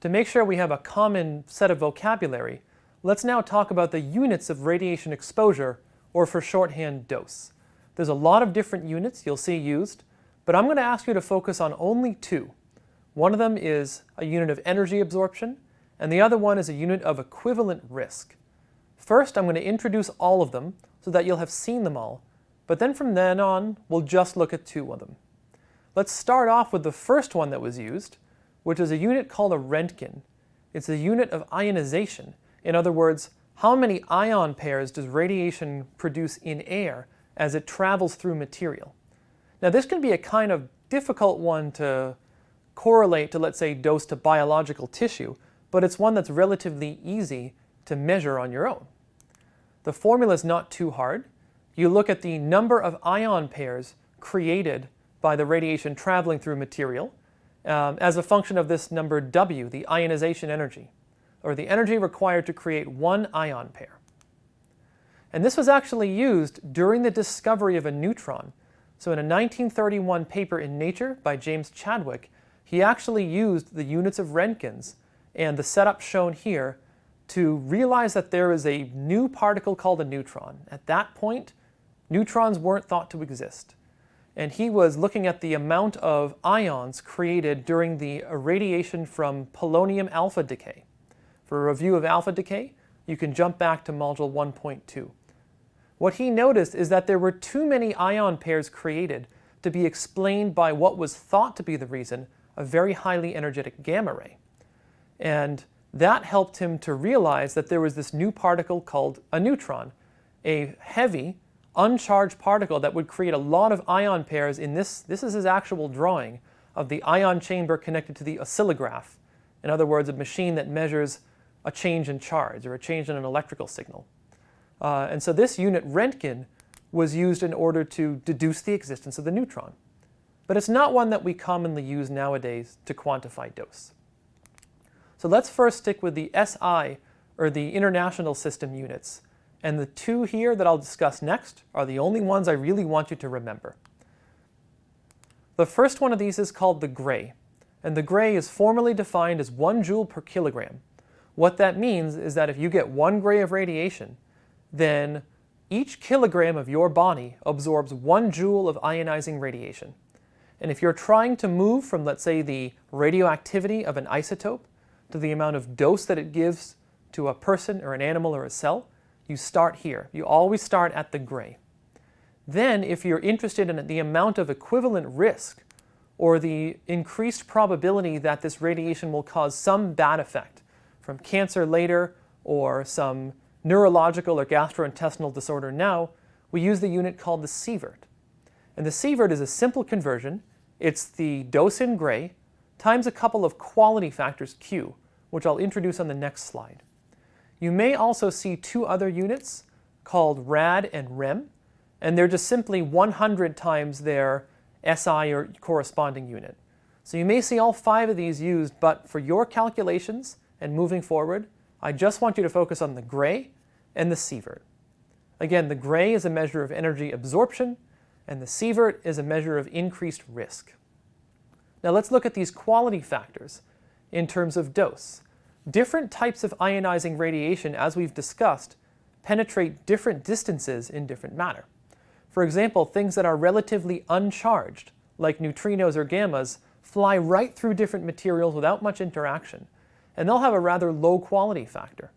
To make sure we have a common set of vocabulary, let's now talk about the units of radiation exposure, or for shorthand, dose. There's a lot of different units you'll see used, but I'm going to ask you to focus on only two. One of them is a unit of energy absorption, and the other one is a unit of equivalent risk. First, I'm going to introduce all of them so that you'll have seen them all, but then from then on, we'll just look at two of them. Let's start off with the first one that was used, which is a unit called a Röntgen. It's a unit of ionization. In other words, how many ion pairs does radiation produce in air as it travels through material? Now, this can be a kind of difficult one to correlate to, let's say, dose to biological tissue, but it's one that's relatively easy to measure on your own. The formula is not too hard. You look at the number of ion pairs created by the radiation traveling through material as a function of this number W, the ionization energy, or the energy required to create one ion pair. And this was actually used during the discovery of a neutron. So in a 1931 paper in Nature by James Chadwick, he actually used the units of Röntgens and the setup shown here to realize that there is a new particle called a neutron. At that point, neutrons weren't thought to exist. And he was looking at the amount of ions created during the irradiation from polonium alpha decay. For a review of alpha decay, you can jump back to module 1.2. What he noticed is that there were too many ion pairs created to be explained by what was thought to be the reason, a very highly energetic gamma ray. And that helped him to realize that there was this new particle called a neutron, a heavy, uncharged particle that would create a lot of ion pairs in this is his actual drawing of the ion chamber connected to the oscillograph. In other words, a machine that measures a change in charge or a change in an electrical signal. And so this unit, Röntgen, was used in order to deduce the existence of the neutron. But it's not one that we commonly use nowadays to quantify dose. So let's first stick with the SI, or the International System units. And the two here that I'll discuss next are the only ones I really want you to remember. The first one of these is called the gray. And the gray is formally defined as 1 joule per kilogram. What that means is that if you get 1 gray of radiation, then each kilogram of your body absorbs 1 joule of ionizing radiation. And if you're trying to move from, let's say, the radioactivity of an isotope to the amount of dose that it gives to a person or an animal or a cell, you start here. You always start at the gray. Then, if you're interested in the amount of equivalent risk, or the increased probability that this radiation will cause some bad effect, from cancer later, or some neurological or gastrointestinal disorder now, we use the unit called the sievert. And the sievert is a simple conversion. It's the dose in gray times a couple of quality factors Q, which I'll introduce on the next slide. You may also see two other units called rad and rem, and they're just simply 100 times their SI or corresponding unit. So you may see all 5 of these used, but for your calculations and moving forward, I just want you to focus on the gray and the sievert. Again, the gray is a measure of energy absorption, and the sievert is a measure of increased risk. Now let's look at these quality factors in terms of dose. Different types of ionizing radiation, as we've discussed, penetrate different distances in different matter. For example, things that are relatively uncharged, like neutrinos or gammas, fly right through different materials without much interaction, and they'll have a rather low quality factor.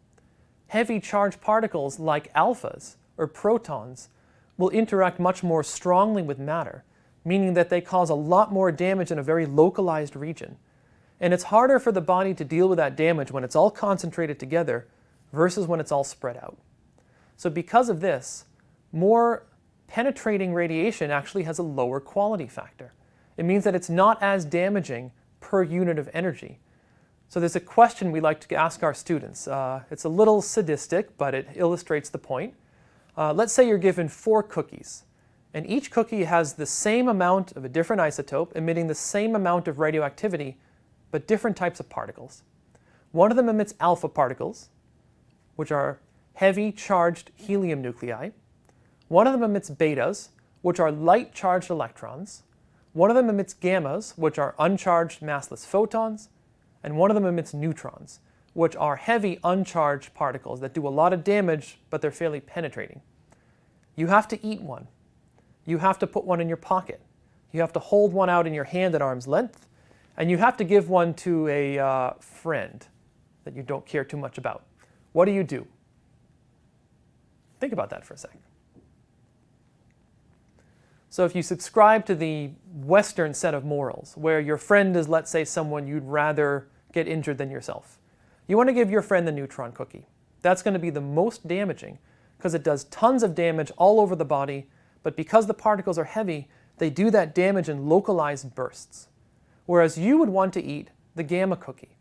Heavy charged particles like alphas or protons will interact much more strongly with matter, meaning that they cause a lot more damage in a very localized region. And it's harder for the body to deal with that damage when it's all concentrated together versus when it's all spread out. So because of this, more penetrating radiation actually has a lower quality factor. It means that it's not as damaging per unit of energy. So there's a question we like to ask our students. It's a little sadistic, but it illustrates the point. Let's say you're given 4 cookies, and each cookie has the same amount of a different isotope emitting the same amount of radioactivity, but different types of particles. One of them emits alpha particles, which are heavy charged helium nuclei. One of them emits betas, which are light charged electrons. One of them emits gammas, which are uncharged massless photons. and one of them emits neutrons, which are heavy uncharged particles that do a lot of damage, but they're fairly penetrating. You have to eat one. You have to put one in your pocket. You have to hold one out in your hand at arm's length, and you have to give one to a friend that you don't care too much about. What do? Think about that for a second. So if you subscribe to the Western set of morals, where your friend is, let's say, someone you'd rather get injured than yourself, you want to give your friend the neutron cookie. That's going to be the most damaging because it does tons of damage all over the body, but because the particles are heavy, they do that damage in localized bursts. Whereas you would want to eat the gamma cookie,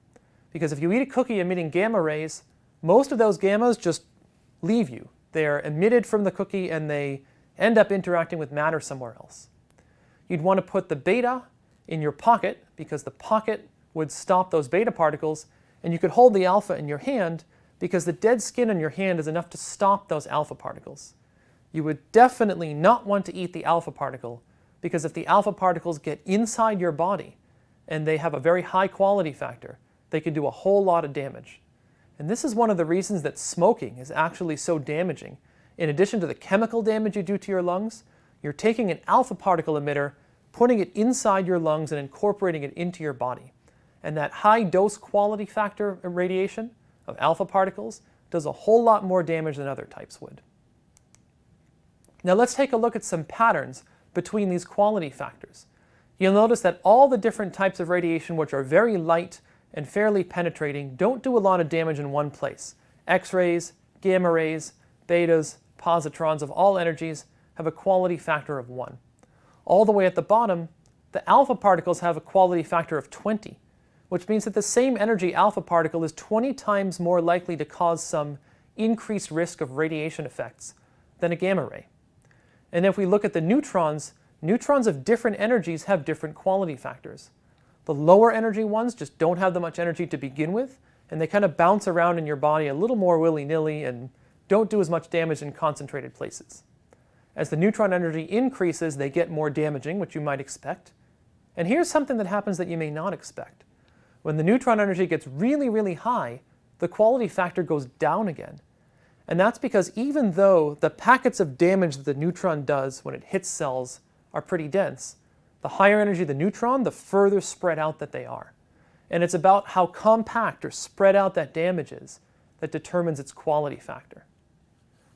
because if you eat a cookie emitting gamma rays, most of those gammas just leave you. They're emitted from the cookie and they end up interacting with matter somewhere else. You'd want to put the beta in your pocket because the pocket would stop those beta particles, and you could hold the alpha in your hand because the dead skin on your hand is enough to stop those alpha particles. You would definitely not want to eat the alpha particle because if the alpha particles get inside your body and they have a very high quality factor, they can do a whole lot of damage. And this is one of the reasons that smoking is actually so damaging. In addition to the chemical damage you do to your lungs, you're taking an alpha particle emitter, putting it inside your lungs and incorporating it into your body. And that high dose quality factor radiation of alpha particles does a whole lot more damage than other types would. Now let's take a look at some patterns between these quality factors. You'll notice that all the different types of radiation which are very light and fairly penetrating don't do a lot of damage in one place. X-rays, gamma rays, betas, positrons of all energies have a quality factor of 1. All the way at the bottom, the alpha particles have a quality factor of 20, which means that the same energy alpha particle is 20 times more likely to cause some increased risk of radiation effects than a gamma ray. And if we look at the neutrons, neutrons of different energies have different quality factors. The lower energy ones just don't have that much energy to begin with, and they kind of bounce around in your body a little more willy-nilly and don't do as much damage in concentrated places. As the neutron energy increases, they get more damaging, which you might expect. And here's something that happens that you may not expect. When the neutron energy gets really, really high, the quality factor goes down again. And that's because even though the packets of damage that the neutron does when it hits cells are pretty dense, the higher energy the neutron, the further spread out that they are. And it's about how compact or spread out that damage is that determines its quality factor.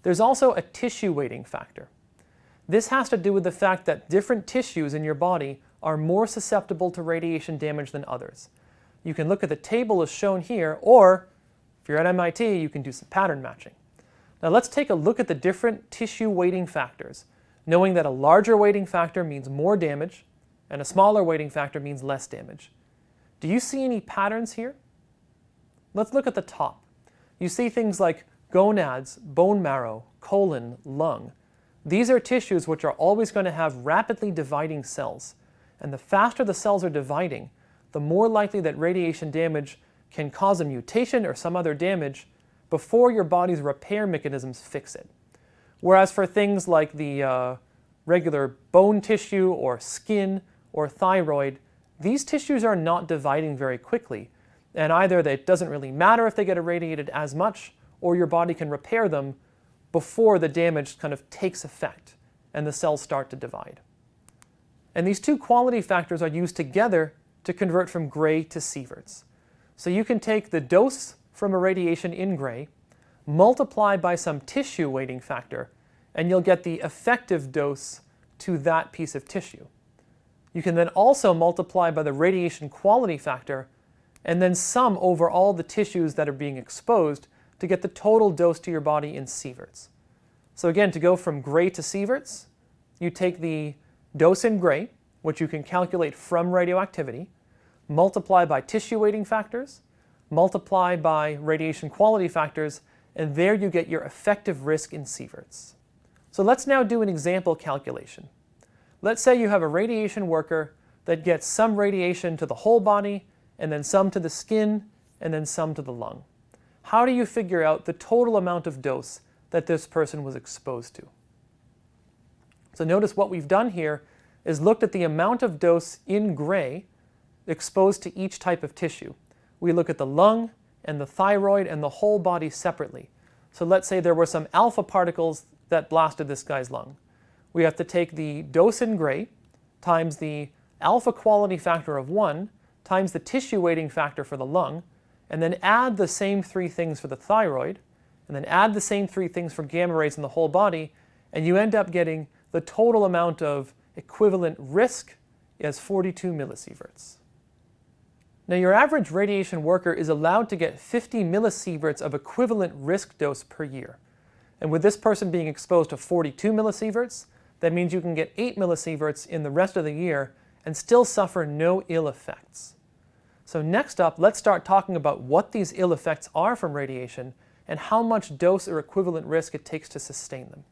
There's also a tissue weighting factor. This has to do with the fact that different tissues in your body are more susceptible to radiation damage than others. You can look at the table as shown here, or if you're at MIT, you can do some pattern matching. Now let's take a look at the different tissue weighting factors, knowing that a larger weighting factor means more damage, and a smaller weighting factor means less damage. Do you see any patterns here? Let's look at the top. You see things like gonads, bone marrow, colon, lung. These are tissues which are always going to have rapidly dividing cells. And the faster the cells are dividing, the more likely that radiation damage can cause a mutation or some other damage before your body's repair mechanisms fix it. Whereas for things like the regular bone tissue or skin or thyroid, these tissues are not dividing very quickly. And either it doesn't really matter if they get irradiated as much, or your body can repair them before the damage kind of takes effect and the cells start to divide. And these two quality factors are used together to convert from gray to sieverts. So you can take the dose from irradiation in gray, multiply by some tissue weighting factor, and you'll get the effective dose to that piece of tissue. You can then also multiply by the radiation quality factor and then sum over all the tissues that are being exposed to get the total dose to your body in sieverts. So again, to go from gray to sieverts, you take the dose in gray, which you can calculate from radioactivity, multiply by tissue weighting factors, multiply by radiation quality factors, and there you get your effective risk in sieverts. So let's now do an example calculation. Let's say you have a radiation worker that gets some radiation to the whole body, and then some to the skin, and then some to the lung. How do you figure out the total amount of dose that this person was exposed to? So notice what we've done here is looked at the amount of dose in gray exposed to each type of tissue, we look at the lung and the thyroid and the whole body separately. So let's say there were some alpha particles that blasted this guy's lung. We have to take the dose in gray times the alpha quality factor of 1 times the tissue weighting factor for the lung, and then add the same 3 things for the thyroid, and then add the same 3 things for gamma rays in the whole body, and you end up getting the total amount of equivalent risk as 42 millisieverts. Now your average radiation worker is allowed to get 50 millisieverts of equivalent risk dose per year. And with this person being exposed to 42 millisieverts, that means you can get 8 millisieverts in the rest of the year and still suffer no ill effects. So next up, let's start talking about what these ill effects are from radiation and how much dose or equivalent risk it takes to sustain them.